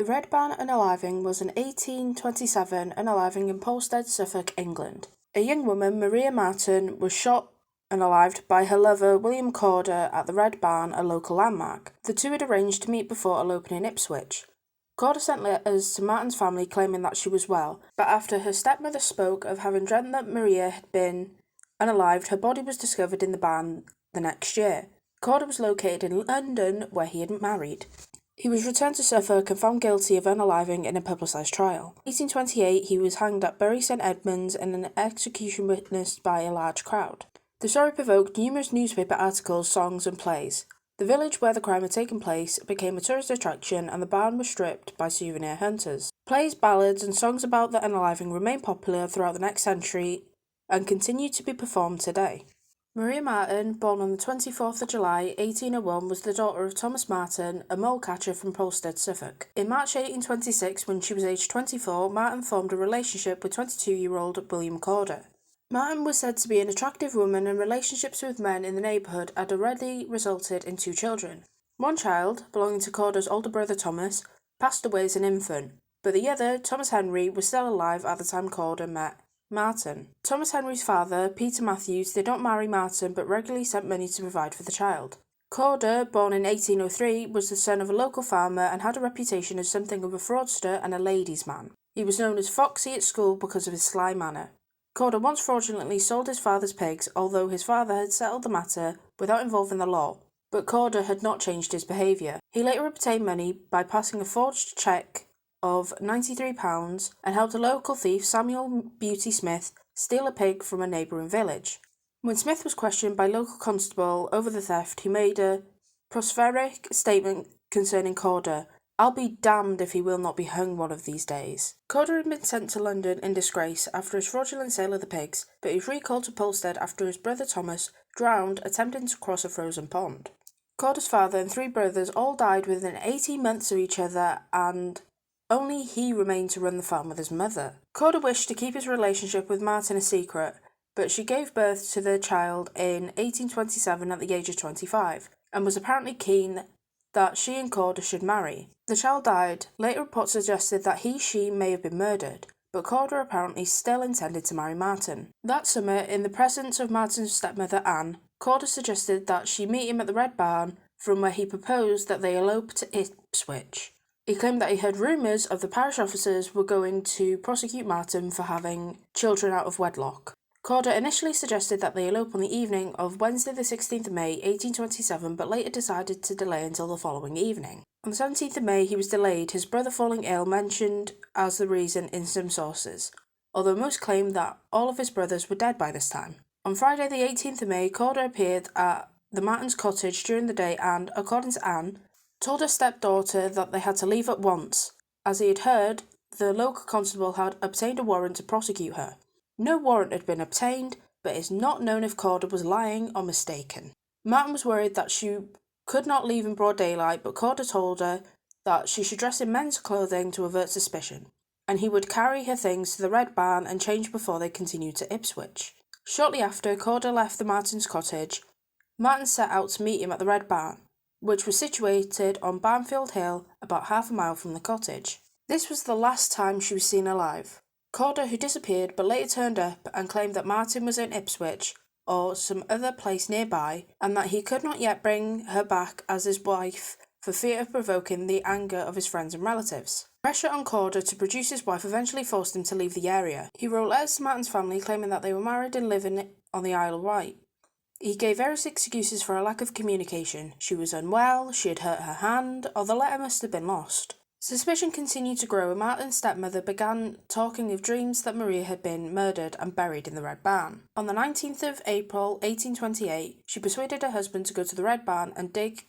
The Red Barn unaliving was in 1827 unaliving in Polstead, Suffolk, England. A young woman, Maria Martin, was shot unalived by her lover, William Corder, at the Red Barn, a local landmark. The two had arranged to meet before eloping in Ipswich. Corder sent letters to Martin's family claiming that she was well, but after her stepmother spoke of having dreamt that Maria had been unalived, her body was discovered in the barn the next year. Corder was located in London, where he had married. He was returned to Suffolk and found guilty of unaliving in a publicised trial. In 1828, he was hanged at Bury St Edmunds in an execution witnessed by a large crowd. The story provoked numerous newspaper articles, songs and plays. The village where the crime had taken place became a tourist attraction and the barn was stripped by souvenir hunters. Plays, ballads and songs about the unaliving remained popular throughout the next century and continue to be performed today. Maria Martin, born on the 24th of July 1801, was the daughter of Thomas Martin, a mole catcher from Polstead, Suffolk. In March 1826, when she was aged 24, Martin formed a relationship with 22-year-old William Corder. Martin was said to be an attractive woman and relationships with men in the neighbourhood had already resulted in 2 children. One child, belonging to Corder's older brother Thomas, passed away as an infant, but the other, Thomas Henry, was still alive at the time Corder met Martin. Thomas Henry's father, Peter Matthews, did not marry Martin but regularly sent money to provide for the child. Corder, born in 1803, was the son of a local farmer and had a reputation as something of a fraudster and a ladies' man. He was known as Foxy at school because of his sly manner. Corder once fraudulently sold his father's pigs, although his father had settled the matter without involving the law, but Corder had not changed his behaviour. He later obtained money by passing a forged cheque of £93 and helped a local thief, Samuel Beauty Smith, steal a pig from a neighbouring village. When Smith was questioned by local constable over the theft, he made a prospheric statement concerning Corder: "I'll be damned if he will not be hung one of these days." Corder had been sent to London in disgrace after his fraudulent sale of the pigs, but he was recalled to Polstead after his brother Thomas drowned attempting to cross a frozen pond. Corder's father and 3 brothers all died within 18 months of each other, and only he remained to run the farm with his mother. Corder wished to keep his relationship with Martin a secret, but she gave birth to their child in 1827 at the age of 25, and was apparently keen that she and Corder should marry. The child died. Later reports suggested that she may have been murdered, but Corder apparently still intended to marry Martin. That summer, in the presence of Martin's stepmother Anne, Corder suggested that she meet him at the Red Barn, from where he proposed that they elope to Ipswich. He claimed that he heard rumours of the parish officers were going to prosecute Martin for having children out of wedlock. Corder initially suggested that they elope on the evening of Wednesday the 16th of May 1827, but later decided to delay until the following evening. On the 17th of May he was delayed, his brother falling ill mentioned as the reason in some sources, although most claimed that all of his brothers were dead by this time. On Friday the 18th of May, Corder appeared at the Martins' cottage during the day and, according to Anne, told her stepdaughter that they had to leave at once, as he had heard the local constable had obtained a warrant to prosecute her. No warrant had been obtained, but it is not known if Corder was lying or mistaken. Martin was worried that she could not leave in broad daylight, but Corder told her that she should dress in men's clothing to avert suspicion, and he would carry her things to the Red Barn and change before they continued to Ipswich. Shortly after Corder left the Martins' cottage, Martin set out to meet him at the Red Barn, which was situated on Barnfield Hill, about half a mile from the cottage. This was the last time she was seen alive. Corder, who disappeared but later turned up and claimed that Martin was in Ipswich or some other place nearby, and that he could not yet bring her back as his wife for fear of provoking the anger of his friends and relatives. Pressure on Corder to produce his wife eventually forced him to leave the area. He wrote letters to Martin's family claiming that they were married and living on the Isle of Wight. He gave various excuses for a lack of communication. She was unwell, she had hurt her hand, or the letter must have been lost. Suspicion continued to grow and Martin's stepmother began talking of dreams that Maria had been murdered and buried in the Red Barn. On the 19th of April 1828, she persuaded her husband to go to the Red Barn and dig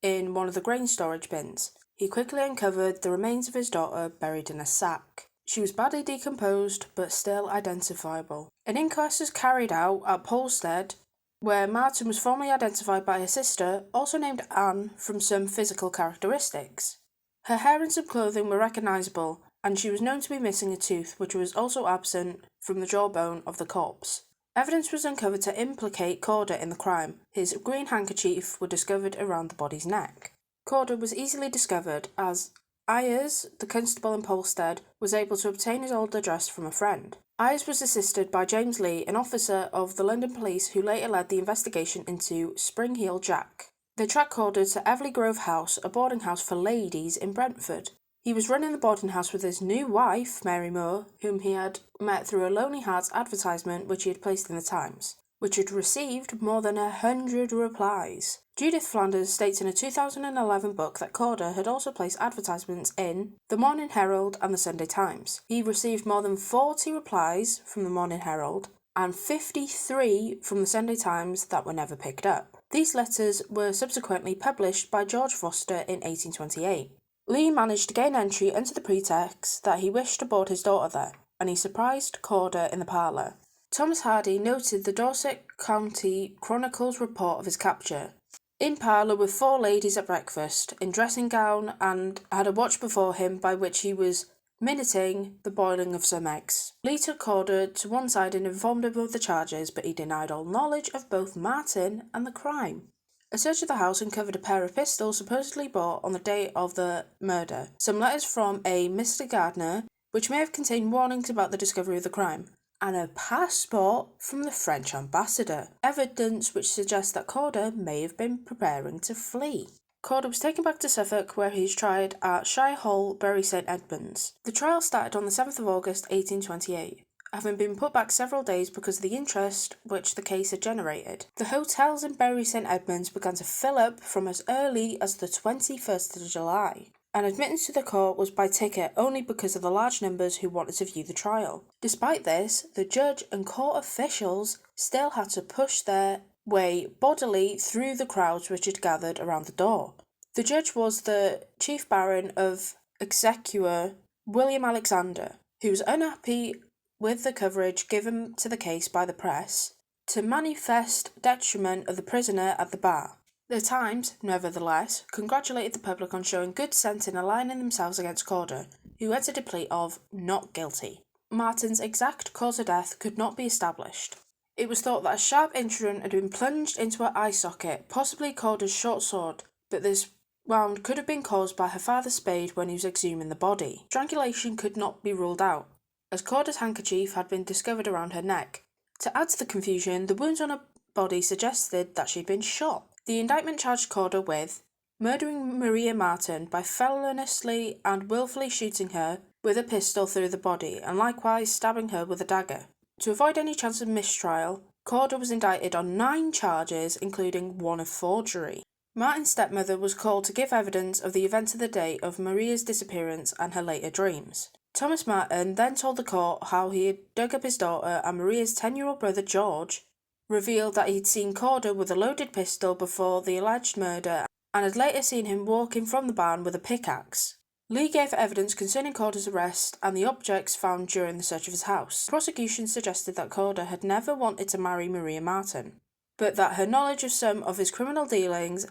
in one of the grain storage bins. He quickly uncovered the remains of his daughter buried in a sack. She was badly decomposed but still identifiable. An inquest was carried out at Polstead, where Martin was formally identified by her sister, also named Anne, from some physical characteristics. Her hair and some clothing were recognisable, and she was known to be missing a tooth, which was also absent from the jawbone of the corpse. Evidence was uncovered to implicate Corder in the crime. His green handkerchief were discovered around the body's neck. Corder was easily discovered, as Ayers, the constable in Polstead, was able to obtain his old address from a friend. Ayers was assisted by James Lee, an officer of the London police who later led the investigation into Spring Heel Jack. They tracked Corder to Everley Grove House, a boarding house for ladies in Brentford. He was running the boarding house with his new wife, Mary Moore, whom he had met through a Lonely Hearts advertisement which he had placed in the Times, which had received more than 100 replies. Judith Flanders states in a 2011 book that Corder had also placed advertisements in the Morning Herald and the Sunday Times. He received more than 40 replies from the Morning Herald and 53 from the Sunday Times that were never picked up. These letters were subsequently published by George Foster in 1828. Lee managed to gain entry under the pretext that he wished to board his daughter there, and he surprised Corder in the parlour. Thomas Hardy noted the Dorset County Chronicle's report of his capture. In parlour with 4 ladies at breakfast, in dressing gown, and had a watch before him by which he was minuting the boiling of some eggs. Lee took Corder to one side and informed him of the charges, but he denied all knowledge of both Martin and the crime. A search of the house uncovered a pair of pistols supposedly bought on the day of the murder, some letters from a Mr. Gardner, which may have contained warnings about the discovery of the crime, and a passport from the French ambassador, evidence which suggests that Corder may have been preparing to flee. Corder was taken back to Suffolk, where he was tried at Shire Hall, Bury St Edmunds. The trial started on the 7th of August 1828. Having been put back several days because of the interest which the case had generated. The hotels in Bury St Edmunds began to fill up from as early as the 21st of July, and admittance to the court was by ticket only because of the large numbers who wanted to view the trial. Despite this, the judge and court officials still had to push their way bodily through the crowds which had gathered around the door. The judge was the Chief Baron of Exchequer, William Alexander, who was unhappy with the coverage given to the case by the press, to manifest detriment of the prisoner at the bar. The Times, nevertheless, congratulated the public on showing good sense in aligning themselves against Corder, who entered a plea of not guilty. Martin's exact cause of death could not be established. It was thought that a sharp instrument had been plunged into her eye socket, possibly Corder's short sword, but this wound could have been caused by her father's spade when he was exhuming the body. Strangulation could not be ruled out, as Corder's handkerchief had been discovered around her neck. To add to the confusion, the wounds on her body suggested that she had been shot. The indictment charged Corder with murdering Maria Martin by feloniously and willfully shooting her with a pistol through the body, and likewise stabbing her with a dagger. To avoid any chance of mistrial, Corder was indicted on 9 charges, including one of forgery. Martin's stepmother was called to give evidence of the events of the day of Maria's disappearance and her later dreams. Thomas Martin then told the court how he had dug up his daughter, and Maria's 10-year-old brother George revealed that he had seen Corder with a loaded pistol before the alleged murder and had later seen him walking from the barn with a pickaxe. Lee gave evidence concerning Corder's arrest and the objects found during the search of his house. The prosecution suggested that Corder had never wanted to marry Maria Martin, but that her knowledge of some of his criminal dealings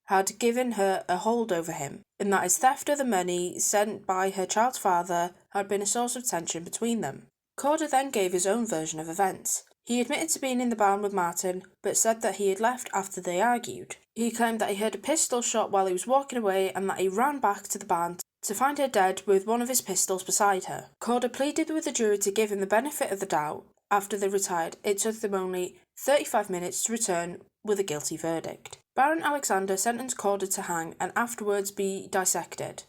had given her a hold over him, and that his theft of the money sent by her child's father had been a source of tension between them. Corder then gave his own version of events. He admitted to being in the barn with Martin, but said that he had left after they argued. He claimed that he heard a pistol shot while he was walking away and that he ran back to the barn to find her dead with one of his pistols beside her. Corder pleaded with the jury to give him the benefit of the doubt. After they retired, it took them only 35 minutes to return with a guilty verdict. Baron Alexander sentenced Corder to hang and afterwards be dissected.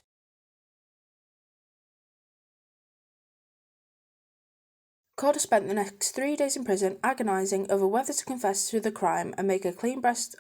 Corder spent the next 3 days in prison agonising over whether to confess to the crime and make a clean breast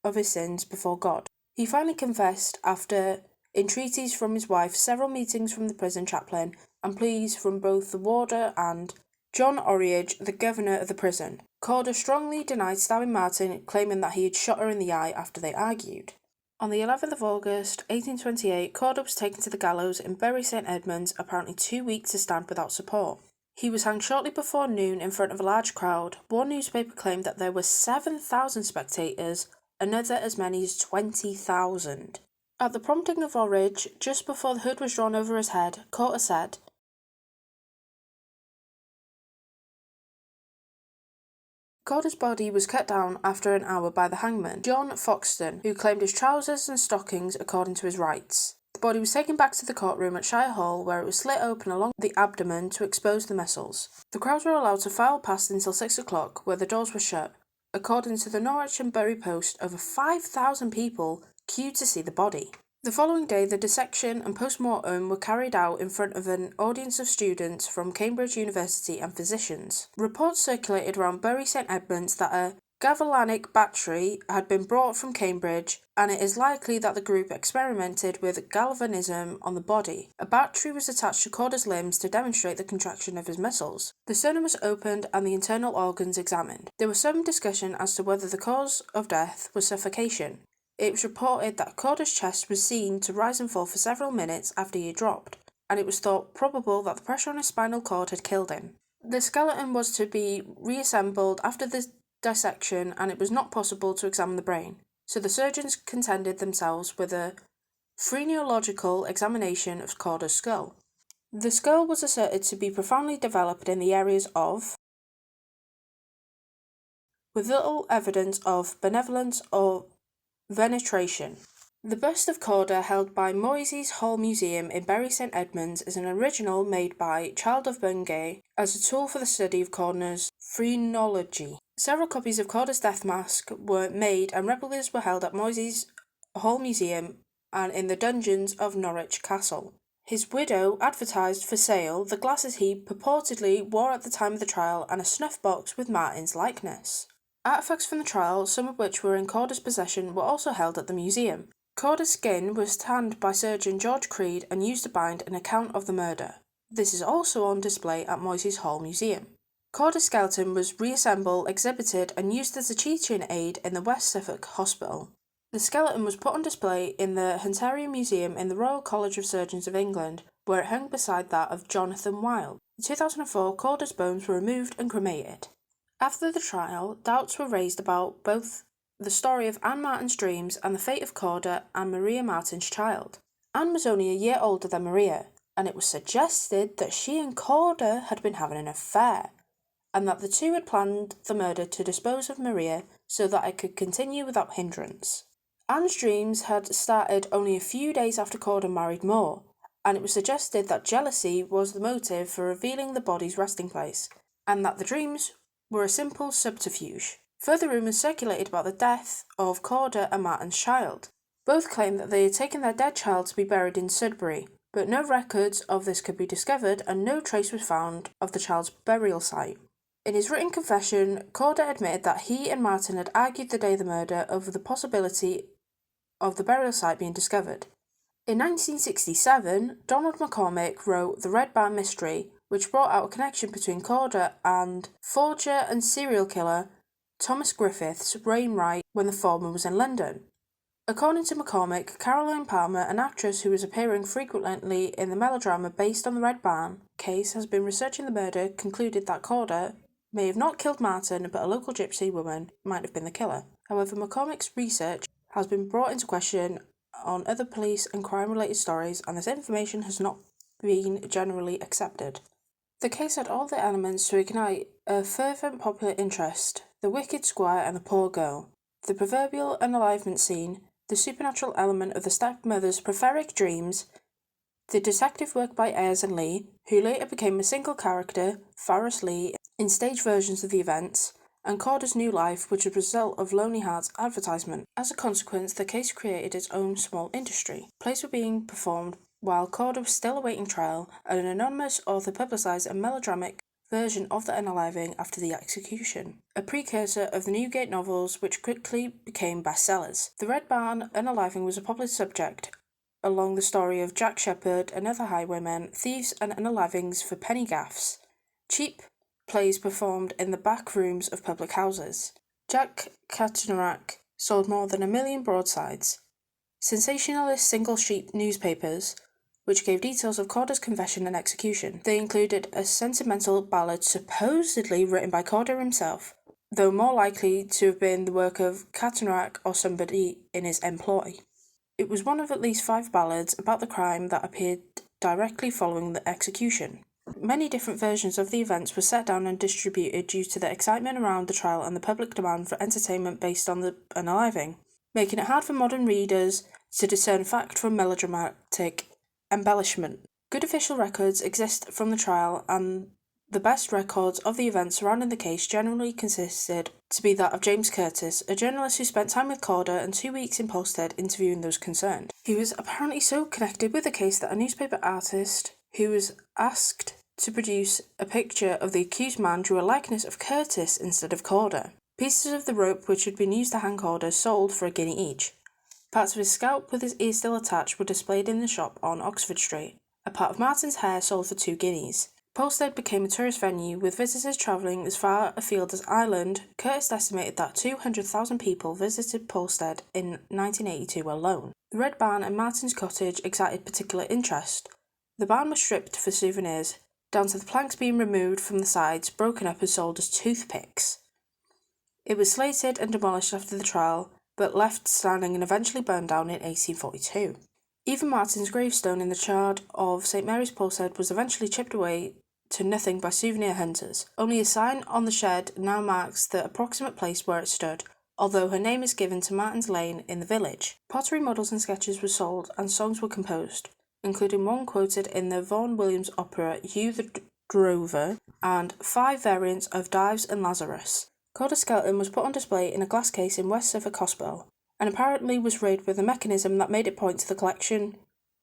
of his sins before God. He finally confessed after entreaties from his wife, several meetings from the prison chaplain, and pleas from both the warder and John Orridge, the governor of the prison. Corder strongly denied stabbing Martin, claiming that he had shot her in the eye after they argued. On the 11th of August 1828, Corder was taken to the gallows in Bury St Edmunds, apparently too weak to stand without support. He was hanged shortly before noon in front of a large crowd. One newspaper claimed that there were 7,000 spectators, another as many as 20,000. At the prompting of Orridge, just before the hood was drawn over his head, Corder said, Corder's body was cut down after an hour by the hangman, John Foxton, who claimed his trousers and stockings according to his rights. The body was taken back to the courtroom at Shire Hall, where it was slit open along the abdomen to expose the muscles. The crowds were allowed to file past until 6 o'clock, where the doors were shut. According to the Norwich and Bury Post, over 5,000 people queued to see the body. The following day, the dissection and post-mortem were carried out in front of an audience of students from Cambridge University and physicians. Reports circulated around Bury St Edmunds that a galvanic battery had been brought from Cambridge, and it is likely that the group experimented with galvanism on the body. A battery was attached to Corder's limbs to demonstrate the contraction of his muscles. The sternum was opened and the internal organs examined. There was some discussion as to whether the cause of death was suffocation. It was reported that Corder's chest was seen to rise and fall for several minutes after he dropped, and it was thought probable that the pressure on his spinal cord had killed him. The skeleton was to be reassembled after the dissection, and it was not possible to examine the brain, so the surgeons contented themselves with a phrenological examination of Corder's skull. The skull was asserted to be profoundly developed in the areas of, with little evidence of benevolence or venetration. The bust of Corder, held by Moysey's Hall Museum in Bury St Edmunds, is an original made by Child of Bungay as a tool for the study of Corder's phrenology. Several copies of Corder's death mask were made, and replicas were held at Moysey's Hall Museum and in the dungeons of Norwich Castle. His widow advertised for sale the glasses he purportedly wore at the time of the trial and a snuff box with Martin's likeness. Artefacts from the trial, some of which were in Corder's possession, were also held at the museum. Corder's skin was tanned by surgeon George Creed and used to bind an account of the murder. This is also on display at Moysey's Hall Museum. Corder's skeleton was reassembled, exhibited, and used as a teaching aid in the West Suffolk Hospital. The skeleton was put on display in the Hunterian Museum in the Royal College of Surgeons of England, where it hung beside that of Jonathan Wild. In 2004, Corder's bones were removed and cremated. After the trial, doubts were raised about both the story of Anne Martin's dreams and the fate of Corder and Maria Martin's child. Anne was only a year older than Maria, and it was suggested that she and Corder had been having an affair, and that the two had planned the murder to dispose of Maria so that it could continue without hindrance. Anne's dreams had started only a few days after Corder married Moore, and it was suggested that jealousy was the motive for revealing the body's resting place, and that the dreams were a simple subterfuge. Further rumours circulated about the death of Corder and Martin's child. Both claimed that they had taken their dead child to be buried in Sudbury, but no records of this could be discovered and no trace was found of the child's burial site. In his written confession, Corder admitted that he and Martin had argued the day of the murder over the possibility of the burial site being discovered. In 1967, Donald McCormick wrote The Red Barn Mystery, which brought out a connection between Corder and forger and serial killer Thomas Griffiths Wainwright when the former was in London. According to McCormick, Caroline Palmer, an actress who was appearing frequently in the melodrama based on the Red Barn case, has been researching the murder, concluded that Corder may have not killed Martin, but a local gypsy woman might have been the killer. However, McCormick's research has been brought into question on other police and crime-related stories, and this information has not been generally accepted. The case had all the elements to ignite a fervent popular interest: the wicked squire and the poor girl, the proverbial unalivement scene, the supernatural element of the stepmother's propheric dreams, the detective work by Ayres and Lee, who later became a single character, Forrest Lee, in stage versions of the events, and Corder's new life, which was a result of Lonely Heart's advertisement. As a consequence, the case created its own small industry. Plays were being performed while Corder was still awaiting trial, and an anonymous author publicised a melodramatic version of the unaliving after the execution, a precursor of the Newgate novels, which quickly became bestsellers. The Red Barn unaliving was a popular subject, along the story of Jack Sheppard and other highwaymen, thieves and unalivings for penny gaffs, cheap plays performed in the back rooms of public houses. Jack Catanarak sold more than 1 million broadsides. Sensationalist single-sheet newspapers, which gave details of Corder's confession and execution. They included a sentimental ballad supposedly written by Corder himself, though more likely to have been the work of Catanarak or somebody in his employ. It was one of at least 5 ballads about the crime that appeared directly following the execution. Many different versions of the events were set down and distributed due to the excitement around the trial and the public demand for entertainment based on the unaliving, making it hard for modern readers to discern fact from melodramatic embellishment. Good official records exist from the trial, and the best records of the events surrounding the case generally consisted to be that of James Curtis, a journalist who spent time with Corder and 2 weeks in Polstead interviewing those concerned. He was apparently so connected with the case that a newspaper artist who was asked to produce a picture of the accused man drew a likeness of Curtis instead of Corder. Pieces of the rope which had been used to hang Corder sold for £1 each. Parts of his scalp with his ears still attached were displayed in the shop on Oxford Street. A part of Martin's hair sold for £2. Polstead became a tourist venue, with visitors travelling as far afield as Ireland. Curtis estimated that 200,000 people visited Polstead in 1982 alone. The Red Barn and Martin's cottage excited particular interest. The barn was stripped for souvenirs, down to the planks being removed from the sides, broken up and sold as toothpicks. It was slated and demolished after the trial, but left standing and eventually burned down in 1842. Even Martin's gravestone in the chard of St Mary's Polstead was eventually chipped away to nothing by souvenir hunters. Only a sign on the shed now marks the approximate place where it stood, although her name is given to Martin's Lane in the village. Pottery models and sketches were sold, and songs were composed, including one quoted in the Vaughan Williams opera Hugh the Drover, and 5 variants of Dives and Lazarus. Corder's skeleton was put on display in a glass case in West Suffolk Hospital, and apparently was rigged with a mechanism that made it point to the collection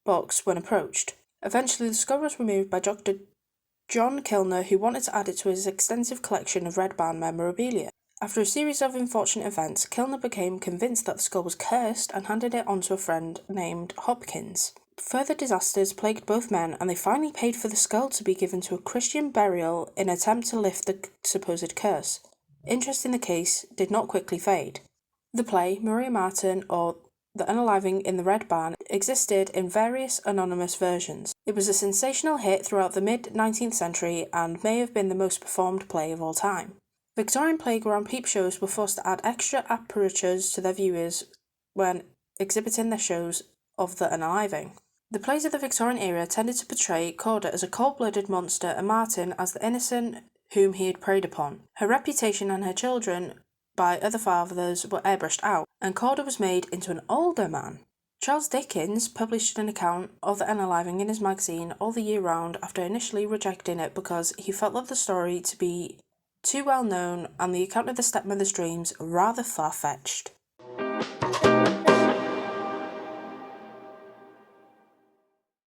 box when approached. Eventually the skull was removed by Dr. John Kilner, who wanted to add it to his extensive collection of Red Barn memorabilia. After a series of unfortunate events, Kilner became convinced that the skull was cursed and handed it on to a friend named Hopkins. Further disasters plagued both men, and they finally paid for the skull to be given to a Christian burial in an attempt to lift the supposed curse. Interest in the case did not quickly fade. The play, Maria Martin, or The Unaliving in the Red Barn, existed in various anonymous versions. It was a sensational hit throughout the mid-19th century and may have been the most performed play of all time. Victorian playground peep shows were forced to add extra apertures to their viewers when exhibiting their shows of The Unaliving. The plays of the Victorian era tended to portray Corder as a cold-blooded monster and Martin as the innocent whom he had preyed upon. Her reputation and her children by other fathers were airbrushed out, and Corder was made into an older man. Charles Dickens published an account of The Unaliving in his magazine All the Year Round after initially rejecting it because he felt that the story to be too well known and the account of the stepmother's dreams rather far-fetched.